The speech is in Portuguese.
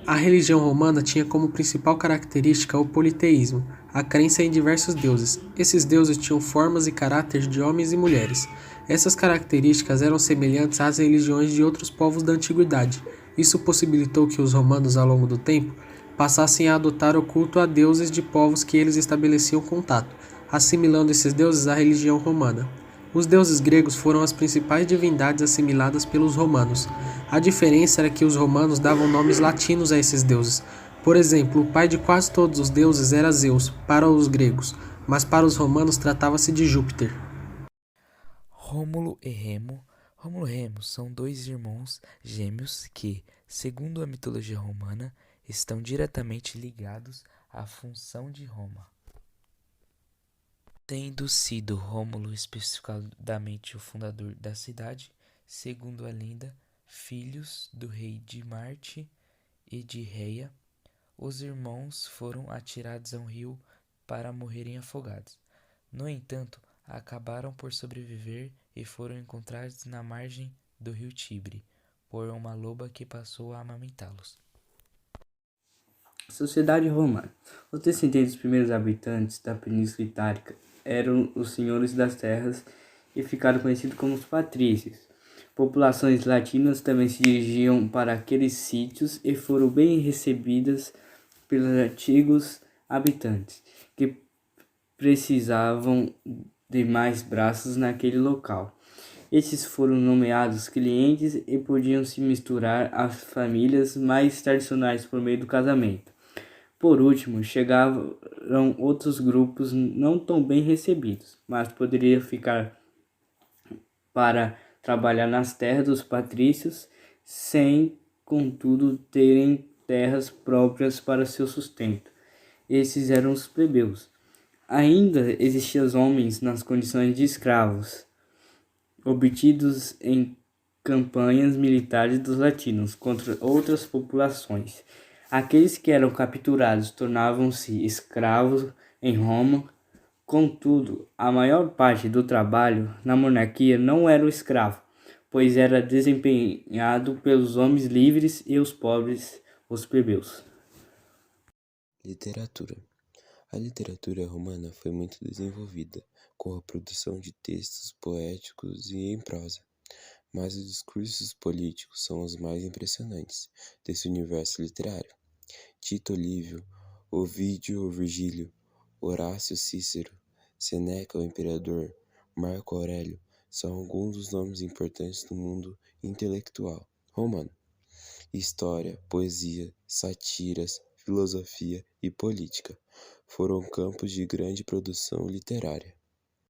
A religião romana tinha como principal característica o politeísmo, a crença em diversos deuses. Esses deuses tinham formas e caráter de homens e mulheres. Essas características eram semelhantes às religiões de outros povos da antiguidade. Isso possibilitou que os romanos, ao longo do tempo, passassem a adotar o culto a deuses de povos que eles estabeleciam contato, assimilando esses deuses à religião romana. Os deuses gregos foram as principais divindades assimiladas pelos romanos. A diferença era que os romanos davam nomes latinos a esses deuses. Por exemplo, o pai de quase todos os deuses era Zeus, para os gregos, mas para os romanos tratava-se de Júpiter. Rômulo e Remo. Rômulo e Remo são dois irmãos gêmeos que, segundo a mitologia romana, estão diretamente ligados à função de Roma. Tendo sido Rômulo especificadamente o fundador da cidade, segundo a lenda, filhos do rei de Marte e de Reia, os irmãos foram atirados a um rio para morrerem afogados. No entanto, acabaram por sobreviver e foram encontrados na margem do rio Tibre por uma loba que passou a amamentá-los. Sociedade romana. Os descendentes dos primeiros habitantes da Península Itálica eram os senhores das terras e ficaram conhecidos como os patrícios. Populações latinas também se dirigiam para aqueles sítios e foram bem recebidas pelos antigos habitantes, que precisavam de mais braços naquele local. Esses foram nomeados clientes e podiam se misturar às famílias mais tradicionais por meio do casamento. Por último, chegaram outros grupos não tão bem recebidos, mas poderiam ficar para trabalhar nas terras dos patrícios, sem, contudo, terem terras próprias para seu sustento. Esses eram os plebeus. Ainda existiam os homens nas condições de escravos, obtidos em campanhas militares dos latinos contra outras populações. Aqueles que eram capturados tornavam-se escravos em Roma. Contudo, a maior parte do trabalho na monarquia não era o escravo, pois era desempenhado pelos homens livres e os pobres, os plebeus. Literatura. A literatura romana foi muito desenvolvida, com a produção de textos poéticos e em prosa, mas os discursos políticos são os mais impressionantes desse universo literário. Tito Livio, Ovídio Virgílio, Horácio Cícero, Seneca o Imperador, Marco Aurélio são alguns dos nomes importantes do mundo intelectual romano. História, poesia, sátiras, filosofia e política foram campos de grande produção literária.